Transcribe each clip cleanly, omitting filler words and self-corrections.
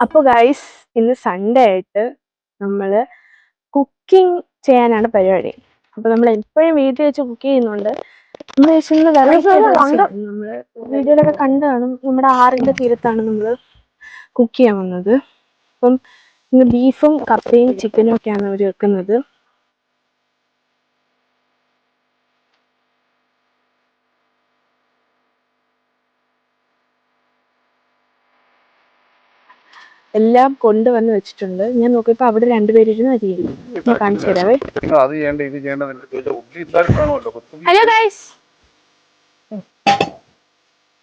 അപ്പോൾ ഗൈസ് ഇന്ന് സൺഡേ ആയിട്ട് നമ്മൾ കുക്കിംഗ് ചെയ്യാനാണ് പരിപാടി. അപ്പോൾ നമ്മൾ എപ്പോഴും വീട്ടിൽ വെച്ച് കുക്ക് ചെയ്യുന്നുണ്ട്. നമ്മൾ നമ്മൾ വീഡിയോയിലൊക്കെ കണ്ടു കാണും. നമ്മുടെ ആറിൻ്റെ തീരത്താണ് നമ്മൾ കുക്ക് ചെയ്യാൻ വന്നത്. അപ്പം ഇന്ന് ബീഫും കപ്പയും ചിക്കനും ഒക്കെയാണ് അവർ വെക്കുന്നത്. എല്ലാം കൊണ്ടുവന്ന് വെച്ചിട്ടുണ്ട്. ഞാൻ നോക്കിയപ്പോൾ അവിടെ രണ്ടുപേരിരുന്ന് അരിയായിരുന്നു. ഞാൻ കാണിച്ചു തരാവേ. ഹലോ ഗൈസ്,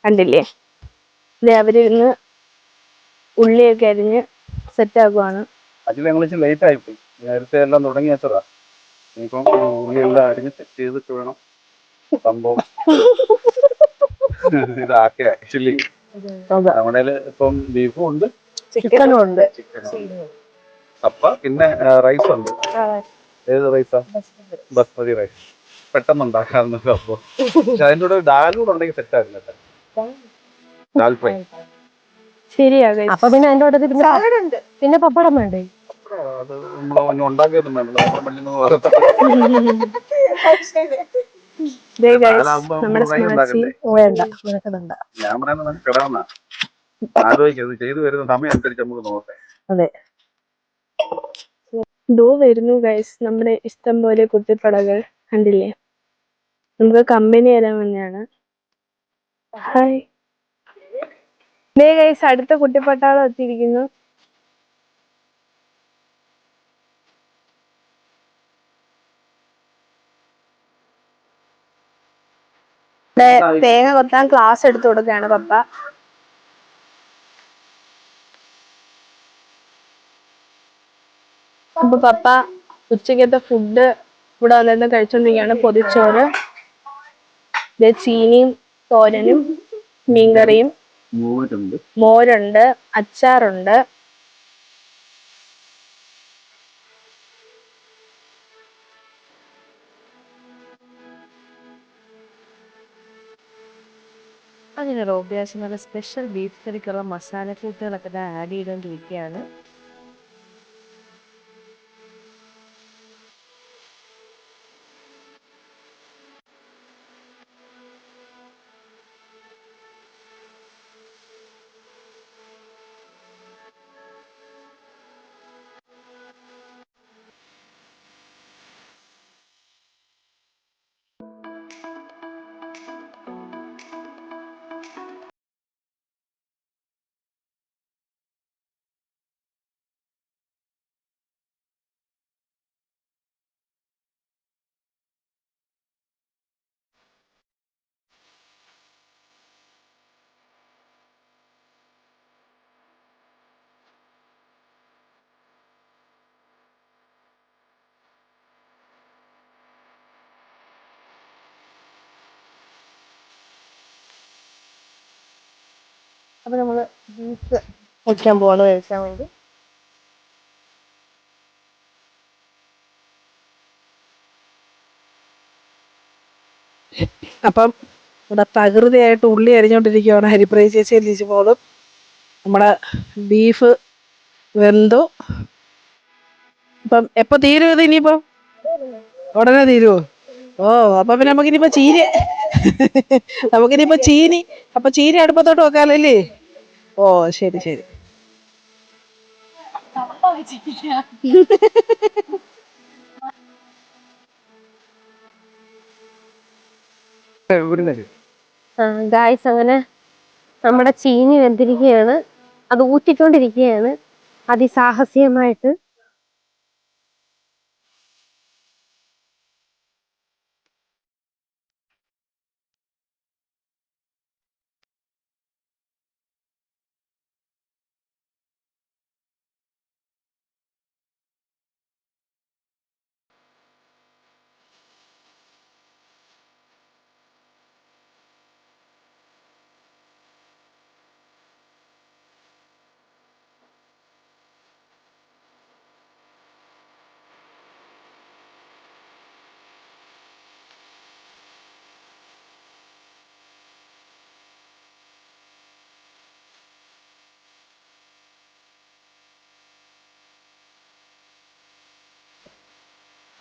കണ്ടില്ലേ? അവരിന്ന് ഉള്ളിയൊക്കെ അരിഞ്ഞ് സെറ്റ് ആക്കുവാണ്. ലേറ്റ് ആയിപ്പോയി. നേരത്തെ എല്ലാം തുടങ്ങി വെച്ചതാ. ഇനിയിപ്പം ഉള്ളിയെല്ലാം അരിഞ്ഞ് സെറ്റ് ചെയ്തിട്ട് വേണം സംഭവം ഇതാക്കിയ. ആക്ച്വലി നമ്മുടെ ഇപ്പം ബീഫും ഉണ്ട്, ചിക്കനും ഉണ്ട്, കപ്പ, പിന്നെ റൈസ് ഉണ്ട്. ഏത് റൈസാ? ബസ്മതി റൈസ്. പെട്ടെന്ന് ഉണ്ടാക്കാവുന്ന സംഭവം. പക്ഷെ അതിൻ്റെ കൂടെ ദാലൂടെ ഉണ്ടെങ്കിൽ സെറ്റ് ആകും കേട്ടോ. ദാൽ ഫ്രൈ. ശരിയാ. അപ്പൊ പിന്നെ അതിന്റെ കൂടെ പിന്നെ പപ്പടം വേണ്ടേ? അത് നമ്മൾ ഉണ്ടാക്കിയൊന്നും വേണ്ട. ഞാൻ പറയുന്നത് കിടാന്ന ആലോചിക്കത് ചെയ്തു വരുന്ന സമയം അനുസരിച്ച് നമുക്ക് നോക്കാം. അതെ, ദോ വരുന്നു ഗൈസ് നമ്മുടെ ഇഷ്ടം പോലെ കുത്തിപ്പടകൾ. കണ്ടില്ലേ? നമുക്ക് കമ്പനി തരാൻ വേണ്ടിയാണ്. ഹായ് ഗൈസ്, അടുത്ത കുട്ടിപ്പട്ടാളം എത്തിയിരിക്കുന്നു. തേങ്ങ കൊത്താൻ ക്ലാസ് എടുത്തു കൊടുക്കുകയാണ് പപ്പ. അപ്പൊ പപ്പ ഉച്ചക്കത്തെ ഫുഡ് ഇവിടെ വന്നിരുന്ന് കഴിച്ചോണ്ടിരിക്കുകയാണ്. പൊതിച്ചോറ്, ചീനിയും തോരനും മീൻകറിയും, മോരുണ്ട്, അച്ചാറുണ്ട്. അങ്ങനെ റോബിയാസ് നല്ല സ്പെഷ്യൽ ബീഫ് കറിക്കുള്ള മസാല കൂട്ടുകളൊക്കെ ആഡ് ചെയ്തുകൊണ്ടിരിക്കുകയാണ്. അപ്പൊ നമ്മള് ബീഫ് വയ്ക്കാൻ പോവാണ് കഴിക്കാൻ വേണ്ടി. അപ്പം ഇവിടെ തകൃതിയായിട്ട് ഉള്ളി അരിഞ്ഞോണ്ടിരിക്കുകയാണ് ഹരിപ്രിയ ചേച്ചി ലിജി മോളും. നമ്മുടെ ബീഫ് വെന്തു. അപ്പം എപ്പൊ തീരും ഇത്? ഇനിയിപ്പോ ഉടനെ തീരുവോ? ഓ, അപ്പൊ പിന്നെ നമുക്കിനിയിപ്പോ ചീനി അപ്പൊ ചീനി അടുപ്പത്തോട്ട് വെക്കാലോ അല്ലേ? ഓ ശരി ശരി. ഗായ്സ്, അങ്ങനെ നമ്മുടെ ചീനി വെന്തിരിക്കുകയാണ്. അത് ഊറ്റിക്കൊണ്ടിരിക്കുകയാണ് അതിസാഹസികമായിട്ട്.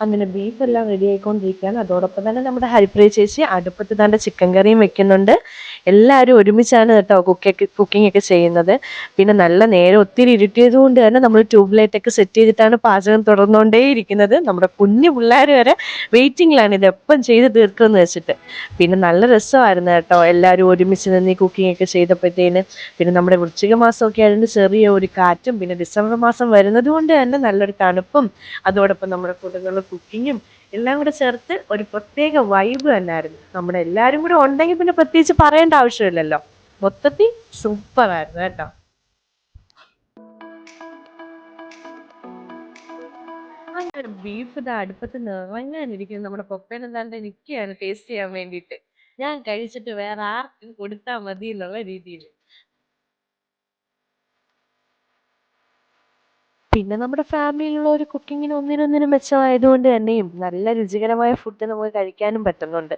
അങ്ങനെ ബീഫ് എല്ലാം റെഡി ആയിക്കൊണ്ടിരിക്കുകയാണ്. അതോടൊപ്പം തന്നെ നമ്മുടെ ഹരിപ്രിയ ചേച്ചി അടുപ്പത്ത് തൻ്റെ ചിക്കൻ കറിയും വെക്കുന്നുണ്ട്. എല്ലാവരും ഒരുമിച്ചാണ് കേട്ടോ കുക്കിംഗ് ഒക്കെ ചെയ്യുന്നത്. പിന്നെ നല്ല നേരം ഒത്തിരി ഇരുട്ടിയത് കൊണ്ട് തന്നെ നമ്മൾ ട്യൂബ് ലൈറ്റ് ഒക്കെ സെറ്റ് ചെയ്തിട്ടാണ് പാചകം തുടർന്നുകൊണ്ടേ ഇരിക്കുന്നത്. നമ്മുടെ കുഞ്ഞു പിള്ളേർ വരെ വെയിറ്റിംഗിലാണ് ഇത് എപ്പം ചെയ്ത് തീർക്കുമെന്ന് വെച്ചിട്ട്. പിന്നെ നല്ല രസമായിരുന്നു കേട്ടോ എല്ലാവരും ഒരുമിച്ച് നിന്ന് ഈ കുക്കിംഗ് ഒക്കെ ചെയ്തപ്പോഴത്തേന്. പിന്നെ നമ്മുടെ വൃശ്ചിക മാസമൊക്കെ ആയതുകൊണ്ട് ചെറിയ ഒരു കാറ്റും, പിന്നെ ഡിസംബർ മാസം വരുന്നത് കൊണ്ട് തന്നെ നല്ലൊരു തണുപ്പും, അതോടൊപ്പം നമ്മുടെ കൂട്ടത്തിലുള്ള കുക്കിങ്ങും എല്ലാം കൂടെ ചേർത്ത് ഒരു പ്രത്യേക വൈബ് തന്നെയായിരുന്നു. നമ്മുടെ എല്ലാവരും കൂടെ ഉണ്ടെങ്കിൽ പിന്നെ പ്രത്യേകിച്ച് പറയേണ്ട ആവശ്യമില്ലല്ലോ. മൊത്തത്തിൽ സൂപ്പറായിരുന്നു കേട്ടോ. അങ്ങനെ ബീഫ് ഇത് അടുപ്പത്ത് നിറങ്ങാനിരിക്കുന്നു. നമ്മുടെ പപ്പേനെ എന്താണ്ട് നിൽക്കുകയാണ് ടേസ്റ്റ് ചെയ്യാൻ വേണ്ടിയിട്ട്. ഞാൻ കഴിച്ചിട്ട് വേറെ ആർക്കും കൊടുത്താൽ മതി എന്നുള്ള രീതിയിൽ. പിന്നെ നമ്മുടെ ഫാമിലിയിലുള്ള ഒരു കുക്കിങ്ങിന് ഒന്നിനൊന്നിനും മെച്ചമായതുകൊണ്ട് തന്നെയും നല്ല രുചികരമായ ഫുഡ് നമുക്ക് കഴിക്കാനും പറ്റുന്നുണ്ട്.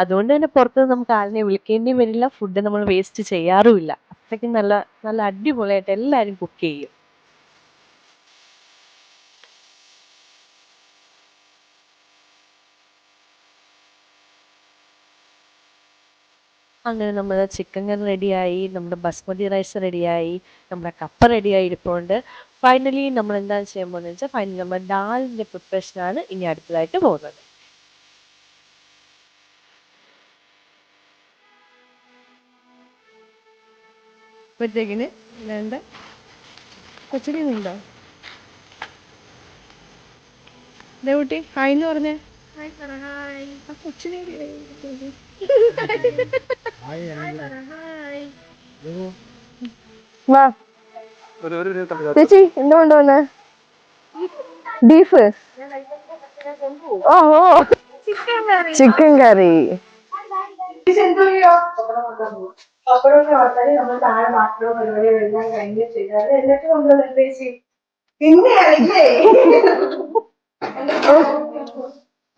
അതുകൊണ്ട് തന്നെ പുറത്ത് നമുക്ക് ആളിനെ വിളിക്കേണ്ടിയും വരില്ല. ഫുഡ് നമ്മൾ വേസ്റ്റ് ചെയ്യാറുമില്ല. അത്രയ്ക്കും നല്ല നല്ല അടിപൊളിയായിട്ട് എല്ലാവരും കുക്ക് ചെയ്യും. അങ്ങനെ നമ്മുടെ ചിക്കൻ കറി റെഡിയായി, നമ്മുടെ ബസ്മതി റൈസ് റെഡിയായി, നമ്മുടെ കപ്പ റെഡിയായി ഇരിപ്പുണ്ട്. ഫൈനലി നമ്മൾ എന്താണ് ചെയ്യാൻ പോകുന്നത് വെച്ചാൽ ഫൈനലി നമ്മുടെ ഡാലിൻ്റെ പ്രിപ്പറേഷനാണ് ഇനി അടുത്തതായിട്ട് പോകുന്നത്. അപ്പോഴത്തേക്കിന് വേണ്ട കൊച്ചടി ഉണ്ടോ ദേവൂട്ടി? ഹായ് എന്ന് പറഞ്ഞേ. ആ കൊച്ചിനെ വാ ചേച്ചി, എന്താ കൊണ്ടുവന്നേ? ബീഫ്. ഓ ചിക്കൻ കറി.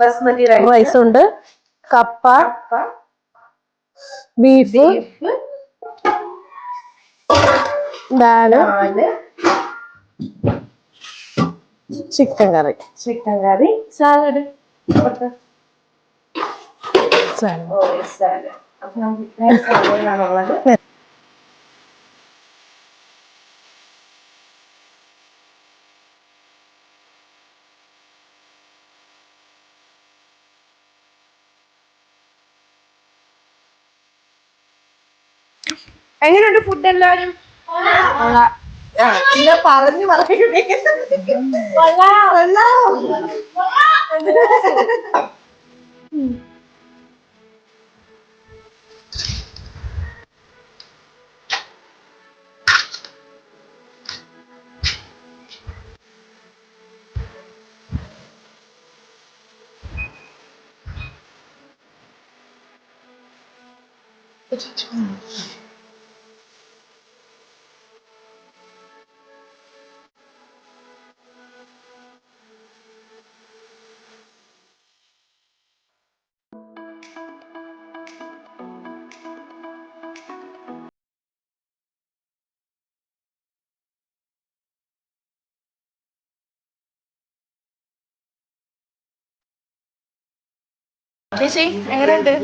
ബസ്മതി റൈസ് ഉണ്ട്, കപ്പ, ബീഫ്, ദാല്, ചിക്കൻ കറി, സാലഡ്. സാലഡ്. അപ്പൊ നമുക്ക് ഇത്രയും സാലഡാണുള്ളത്. എങ്ങനെയുണ്ട് ഫുഡ് എല്ലാവരും? പറഞ്ഞു ചേച്ചി എങ്ങനെയുണ്ട്?